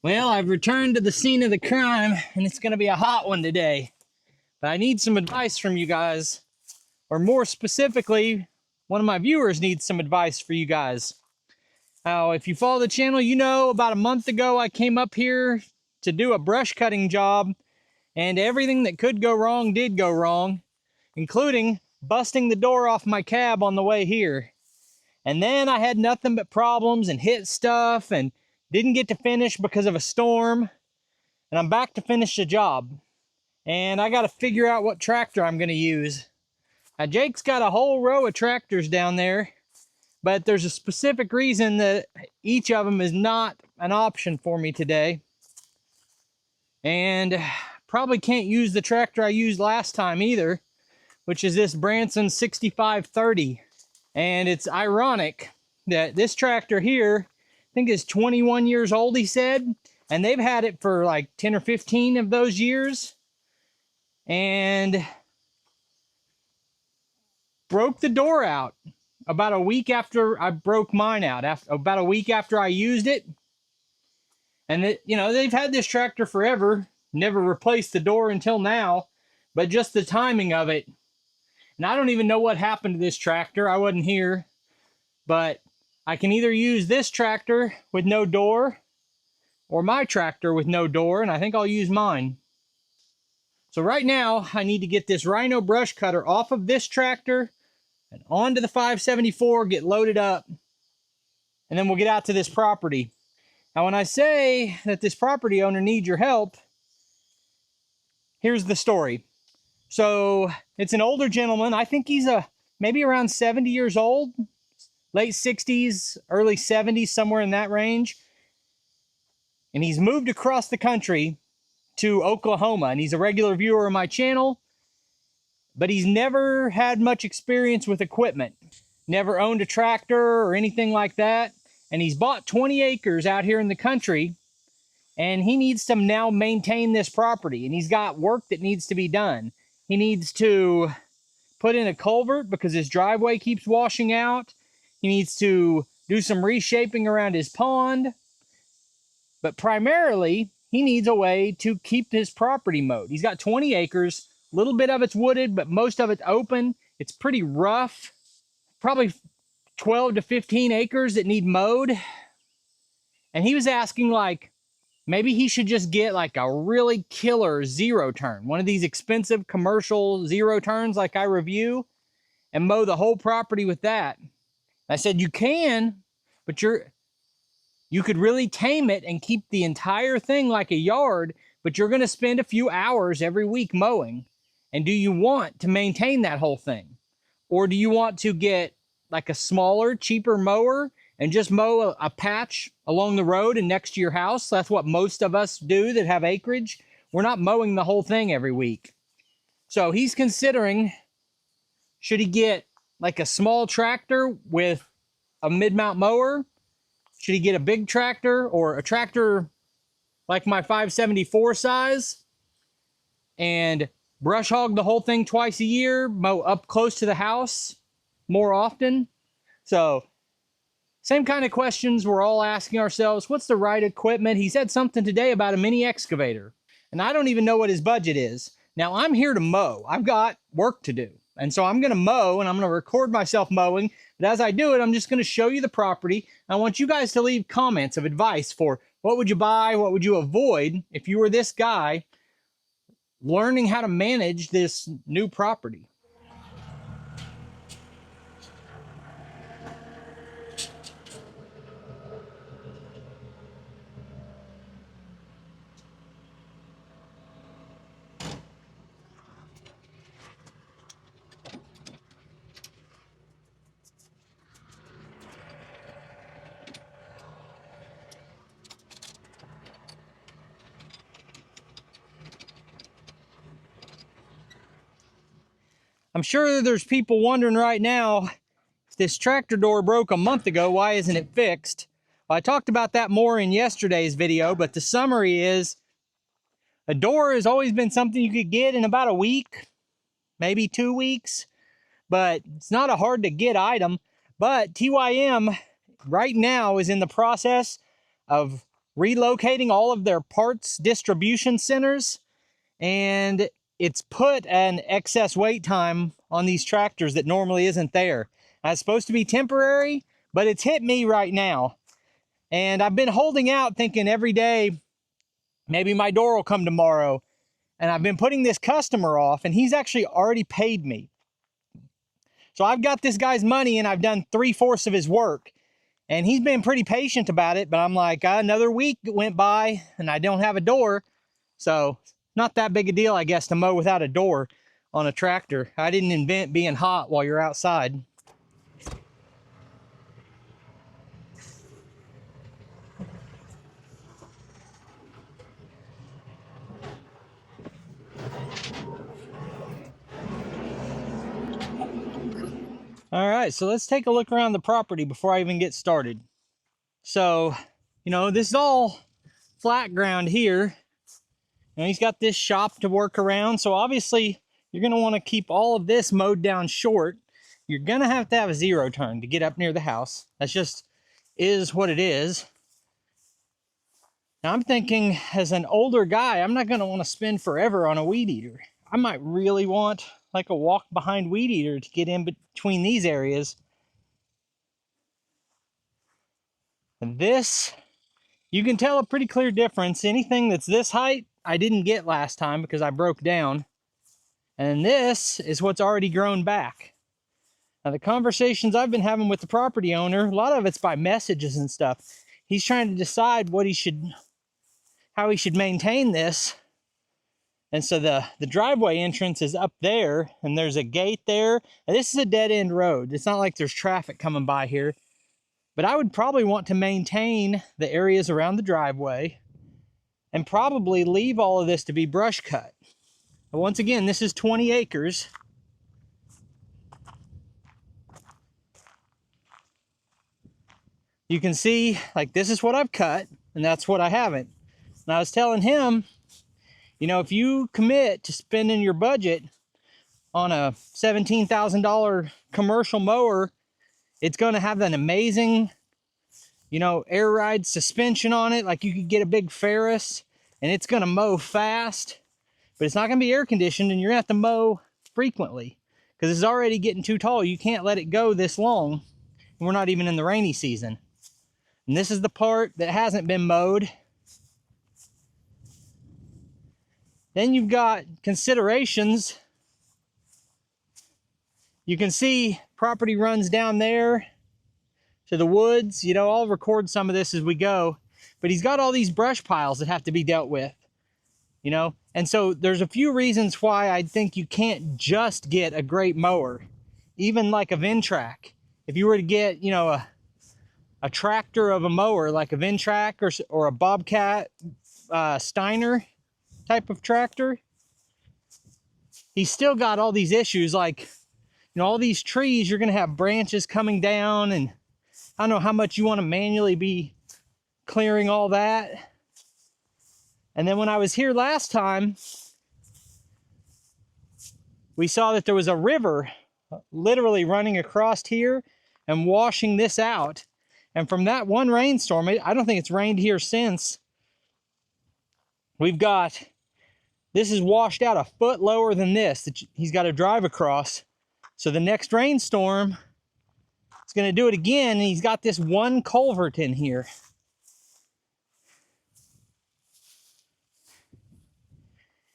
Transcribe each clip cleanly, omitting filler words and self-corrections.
Well, I've returned to the scene of the crime, and it's going to be a hot one today. But I need some advice from you guys, or more specifically, one of my viewers needs some advice for you guys. Now, if you follow the channel, you know about a month ago I came up here to do a brush cutting job, and everything that could go wrong did go wrong, including busting the door off my cab on the way here. And then I had nothing but problems and hit stuff and didn't get to finish because of a storm. And I'm back to finish the job. And I got to figure out what tractor I'm going to use. Now, Jake's got a whole row of tractors down there, but there's a specific reason that each of them is not an option for me today. And probably can't use the tractor I used last time either, which is this Branson 6530. And it's ironic that this tractor here, I think is 21 years old, he said, and they've had it for like 10 or 15 of those years, and broke the door out about a week after I broke mine out, about a week after I used it. And they've had this tractor forever, never replaced the door until now, but just the timing of it. And I don't even know what happened to this tractor. I wasn't here, but I can either use this tractor with no door or my tractor with no door, and I think I'll use mine. So right now, I need to get this Rhino brush cutter off of this tractor and onto the 574, get loaded up, and then we'll get out to this property. Now, when I say that this property owner needs your help, here's the story. So it's an older gentleman. I think he's maybe around 70 years old, late 60s, early 70s, somewhere in that range. And he's moved across the country to Oklahoma, and he's a regular viewer of my channel, but he's never had much experience with equipment, never owned a tractor or anything like that. And he's bought 20 acres out here in the country, and he needs to now maintain this property, and he's got work that needs to be done. He needs to put in a culvert because his driveway keeps washing out. He needs to do some reshaping around his pond. But primarily, he needs a way to keep his property mowed. He's got 20 acres. A little bit of it's wooded, but most of it's open. It's pretty rough. Probably 12 to 15 acres that need mowed. And he was asking, like, maybe he should just get like a really killer zero turn, one of these expensive commercial zero turns like I review, and mow the whole property with that. I said, you can, but you could really tame it and keep the entire thing like a yard, but you're going to spend a few hours every week mowing. And do you want to maintain that whole thing? Or do you want to get like a smaller, cheaper mower and just mow a patch along the road and next to your house? That's what most of us do that have acreage. We're not mowing the whole thing every week. So he's considering, should he get like a small tractor with a mid-mount mower? Should he get a big tractor or a tractor like my 574 size and brush hog the whole thing twice a year, mow up close to the house more often? So same kind of questions we're all asking ourselves. What's the right equipment? He said something today about a mini excavator, and I don't even know what his budget is. Now, I'm here to mow. I've got work to do, and so I'm going to mow, and I'm going to record myself mowing. But as I do it, I'm just going to show you the property. I want you guys to leave comments of advice for what would you buy, what would you avoid if you were this guy learning how to manage this new property. I'm sure there's people wondering right now, if this tractor door broke a month ago, why isn't it fixed? Well, I talked about that more in yesterday's video, but the summary is a door has always been something you could get in about a week, maybe 2 weeks, but it's not a hard to get item. But TYM right now is in the process of relocating all of their parts distribution centers, and it's put an excess wait time on these tractors that normally isn't there. It's supposed to be temporary, but it's hit me right now. And I've been holding out thinking every day, maybe my door will come tomorrow. And I've been putting this customer off, and he's actually already paid me. So I've got this guy's money and I've done 3/4 of his work. And he's been pretty patient about it, but I'm like, another week went by and I don't have a door. So not that big a deal, I guess, to mow without a door on a tractor. I didn't invent being hot while you're outside. All right, so let's take a look around the property before I even get started. So, this is all flat ground here. And he's got this shop to work around. So obviously you're going to want to keep all of this mowed down short. You're going to have a zero turn to get up near the house. That's just is what it is. Now I'm thinking, as an older guy, I'm not going to want to spend forever on a weed eater. I might really want like a walk behind weed eater to get in between these areas. And this, you can tell a pretty clear difference. Anything that's this height, I didn't get last time because I broke down. And this is what's already grown back. Now the conversations I've been having with the property owner, a lot of it's by messages and stuff. He's trying to decide how he should maintain this. And so the driveway entrance is up there, and there's a gate there. And this is a dead-end road. It's not like there's traffic coming by here. But I would probably want to maintain the areas around the driveway and probably leave all of this to be brush cut. But once again, this is 20 acres. You can see, like, this is what I've cut, and that's what I haven't. And I was telling him, if you commit to spending your budget on a $17,000 commercial mower, it's going to have an amazing, air ride suspension on it. Like, you could get a big Ferris, and it's going to mow fast, but it's not going to be air conditioned, and you're going to have to mow frequently because it's already getting too tall. You can't let it go this long. We're not even in the rainy season. And this is the part that hasn't been mowed. Then you've got considerations. You can see property runs down there to the woods. I'll record some of this as we go. But he's got all these brush piles that have to be dealt with. And so there's a few reasons why I think you can't just get a great mower. Even like a Ventrac. If you were to get, a tractor of a mower like a Ventrac or a Bobcat Steiner type of tractor, he's still got all these issues, like all these trees. You're going to have branches coming down, and I don't know how much you want to manually be clearing all that. And then when I was here last time, we saw that there was a river literally running across here and washing this out. And from that one rainstorm, I don't think it's rained here since. This is washed out a foot lower than this that he's got to drive across. So the next rainstorm, it's going to do it again, and he's got this one culvert in here.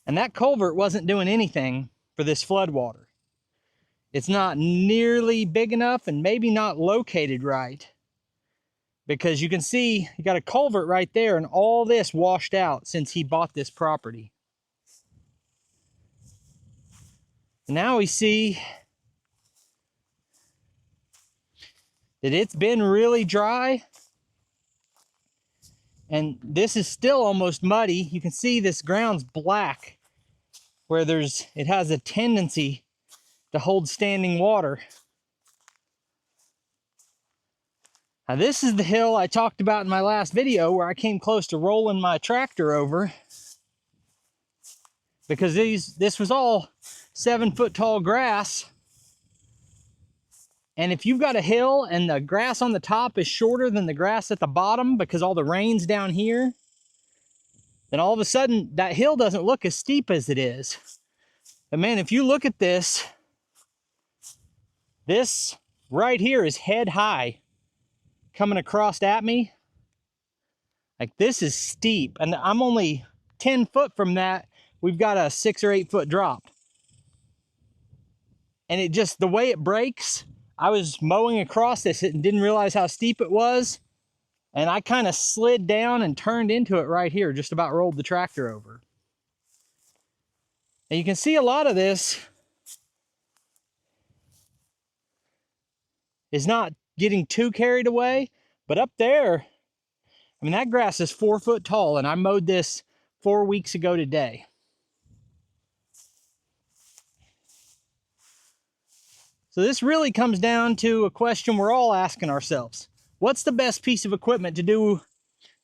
And that culvert wasn't doing anything for this flood water. It's not nearly big enough and maybe not located right. Because you can see you got a culvert right there, and all this washed out since he bought this property. And now we see that it's been really dry. And this is still almost muddy. You can see this ground's black, where it has a tendency to hold standing water. Now this is the hill I talked about in my last video where I came close to rolling my tractor over, because this was all 7-foot tall grass, And if you've got a hill and the grass on the top is shorter than the grass at the bottom because all the rain's down here, then all of a sudden that hill doesn't look as steep as it is. But man, if you look at this right here is head high coming across at me. Like, this is steep, and I'm only 10 foot from that. We've got a 6 or 8 foot drop. And it just, the way it breaks, I was mowing across this and didn't realize how steep it was. And I kind of slid down and turned into it right here, just about rolled the tractor over. And you can see a lot of this is not getting too carried away, but up there, I mean, that grass is 4 foot tall, and I mowed this 4 weeks ago today. So this really comes down to a question we're all asking ourselves. What's the best piece of equipment to do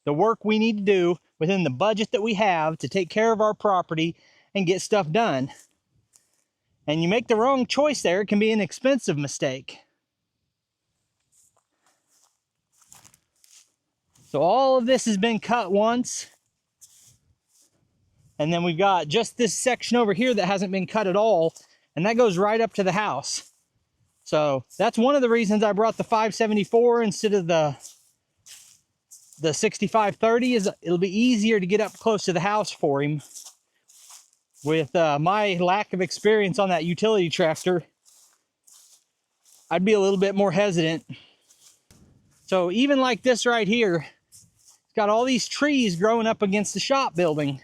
the work we need to do within the budget that we have to take care of our property and get stuff done? And you make the wrong choice there, it can be an expensive mistake. So all of this has been cut once. And then we've got just this section over here that hasn't been cut at all. And that goes right up to the house. So that's one of the reasons I brought the 574 instead of the 6530, is it'll be easier to get up close to the house for him. With my lack of experience on that utility tractor, I'd be a little bit more hesitant. So even like this right here, it's got all these trees growing up against the shop building.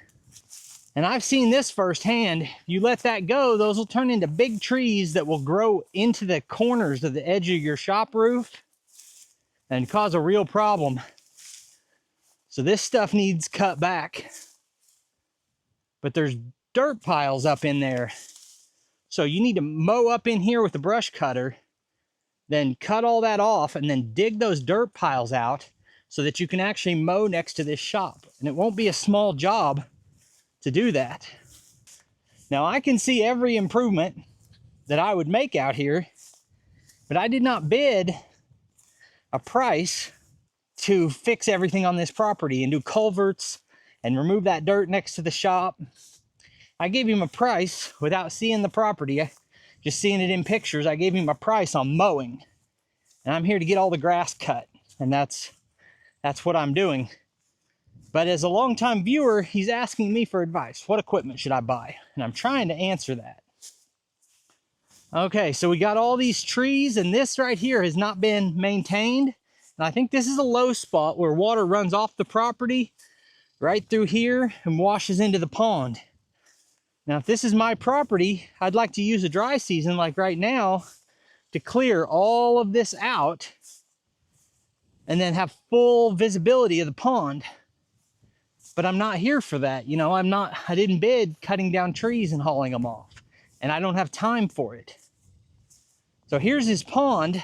And I've seen this firsthand. You let that go, those will turn into big trees that will grow into the corners of the edge of your shop roof and cause a real problem. So this stuff needs cut back. But there's dirt piles up in there. So you need to mow up in here with the brush cutter, then cut all that off, and then dig those dirt piles out so that you can actually mow next to this shop. And it won't be a small job to do that. Now I can see every improvement that I would make out here, but I did not bid a price to fix everything on this property and do culverts and remove that dirt next to the shop. I gave him a price without seeing the property, just seeing it in pictures. I gave him a price on mowing, and I'm here to get all the grass cut, and that's what I'm doing. But as a longtime viewer, he's asking me for advice. What equipment should I buy? And I'm trying to answer that. Okay, so we got all these trees, and this right here has not been maintained. And I think this is a low spot where water runs off the property right through here and washes into the pond. Now, if this is my property, I'd like to use a dry season like right now to clear all of this out and then have full visibility of the pond. But I'm not here for that. You know, I didn't bid cutting down trees and hauling them off. And I don't have time for it. So here's his pond.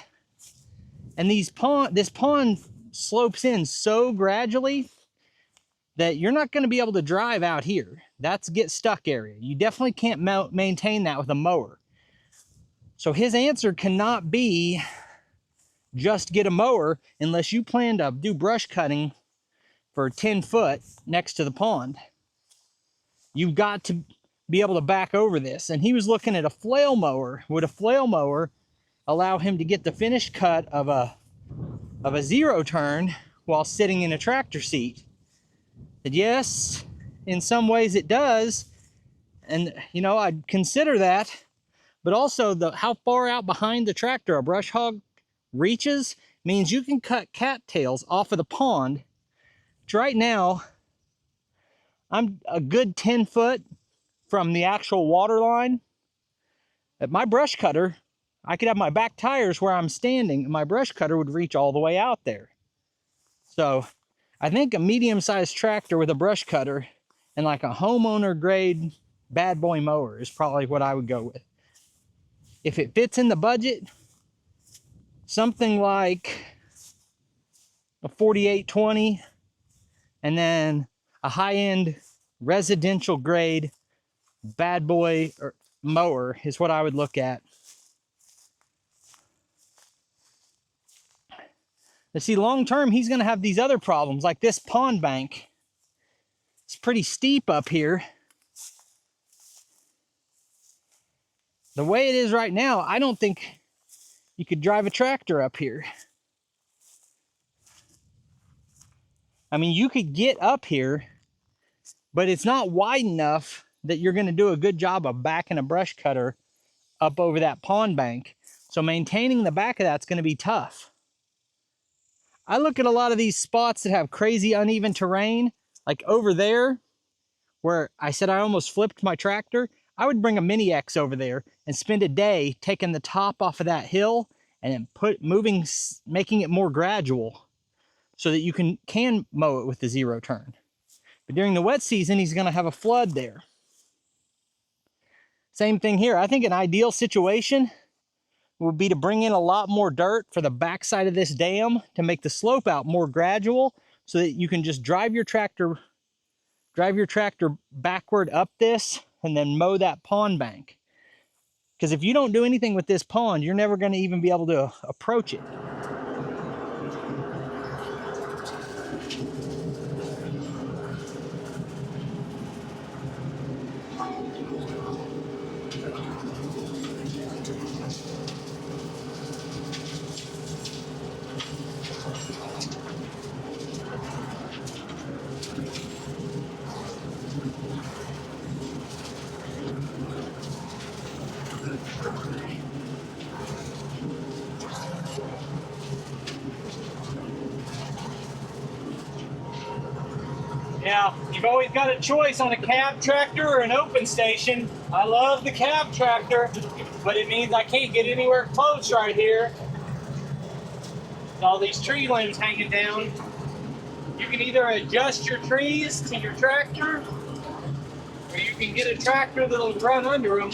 And this pond slopes in so gradually that you're not going to be able to drive out here. That's get stuck area. You definitely can't maintain that with a mower. So his answer cannot be just get a mower unless you plan to do brush cutting for 10 foot next to the pond. You've got to be able to back over this. And he was looking at a flail mower. Would a flail mower allow him to get the finished cut of a zero turn while sitting in a tractor seat? And yes, in some ways it does. And you know, I'd consider that. But also how far out behind the tractor a brush hog reaches means you can cut cattails off of the pond. Right now, I'm a good 10 foot from the actual water line. At my brush cutter, I could have my back tires where I'm standing, and my brush cutter would reach all the way out there. So I think a medium-sized tractor with a brush cutter and like a homeowner grade bad boy mower is probably what I would go with. If it fits in the budget, something like a 4820, and then a high-end residential grade bad boy mower is what I would look at. But see, long term, he's going to have these other problems, like this pond bank. It's pretty steep up here. The way it is right now, I don't think you could drive a tractor up here. I mean, you could get up here, but it's not wide enough that you're going to do a good job of backing a brush cutter up over that pond bank. So maintaining the back of that's going to be tough. I look at a lot of these spots that have crazy uneven terrain, like over there, where I said I almost flipped my tractor. I would bring a Mini X over there and spend a day taking the top off of that hill and then making it more gradual so that you can mow it with the zero turn. But during the wet season, he's going to have a flood there. Same thing here. I think an ideal situation would be to bring in a lot more dirt for the backside of this dam to make the slope out more gradual so that you can just drive your tractor backward up this and then mow that pond bank. Because if you don't do anything with this pond, you're never going to even be able to approach it. Yeah, you've always got a choice on a cab tractor or an open station. I love the cab tractor, but it means I can't get anywhere close right here. With all these tree limbs hanging down. You can either adjust your trees to your tractor, or you can get a tractor that'll run under them.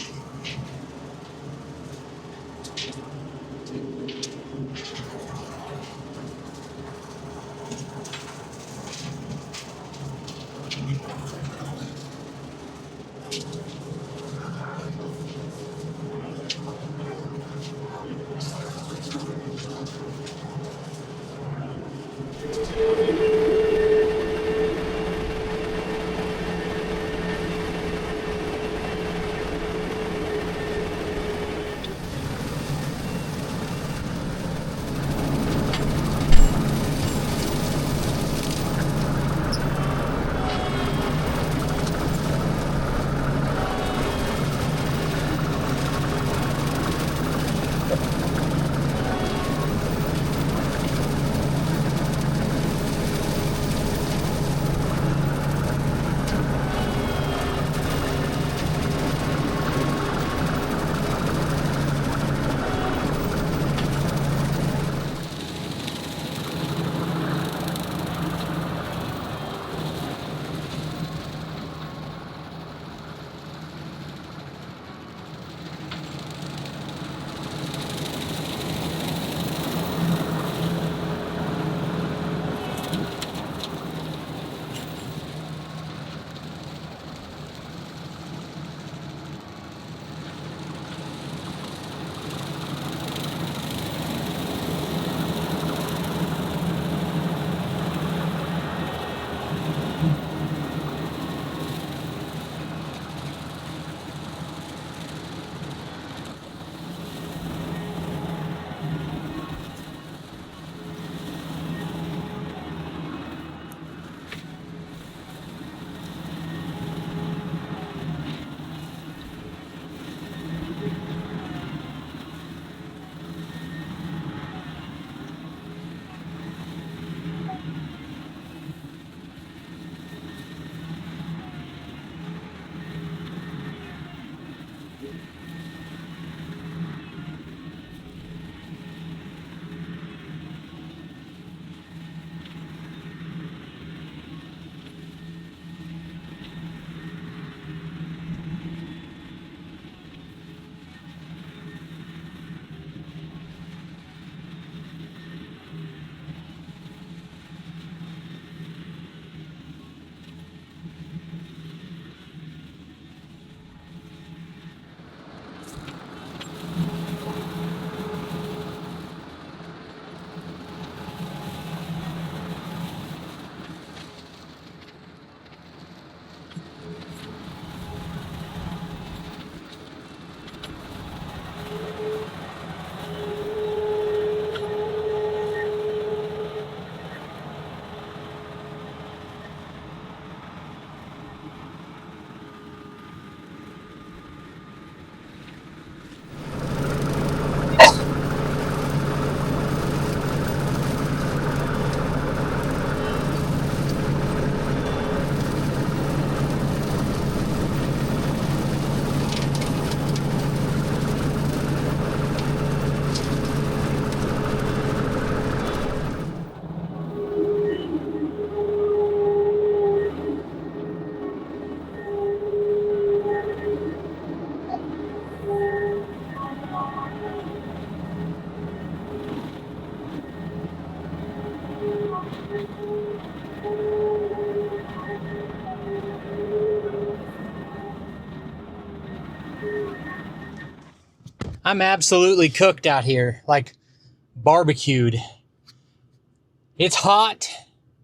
I'm absolutely cooked out here, like barbecued. It's hot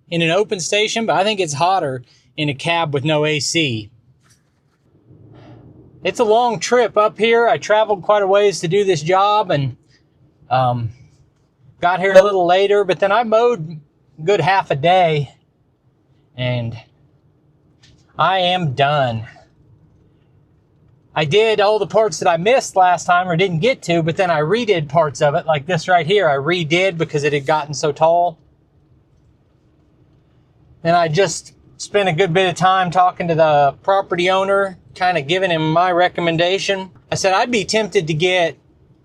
in an open station, but I think it's hotter in a cab with no AC. It's a long trip up here. I traveled quite a ways to do this job and got here a little later, but then I mowed a good half a day and I am done. I did all the parts that I missed last time or didn't get to, but then I redid parts of it, like this right here. I redid because it had gotten so tall. And I just spent a good bit of time talking to the property owner, kind of giving him my recommendation. I said I'd be tempted to get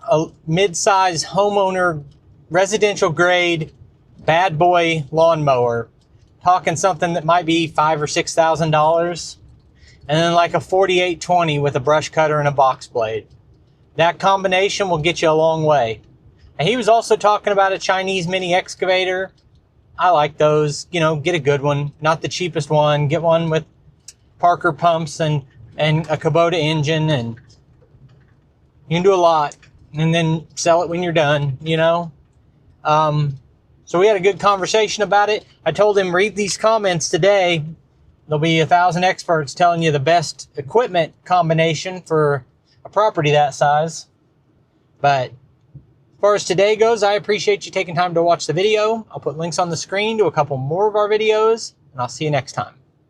a mid-size homeowner residential grade bad boy lawnmower, talking something that might be $5,000 or $6,000. And then like a 4820 with a brush cutter and a box blade. That combination will get you a long way. And he was also talking about a Chinese mini excavator. I like those, you know, get a good one, not the cheapest one. Get one with Parker pumps and a Kubota engine, and you can do a lot and then sell it when you're done, you know. So we had a good conversation about it. I told him, read these comments today. There'll be 1,000 experts telling you the best equipment combination for a property that size. But as far as today goes, I appreciate you taking time to watch the video. I'll put links on the screen to a couple more of our videos, and I'll see you next time.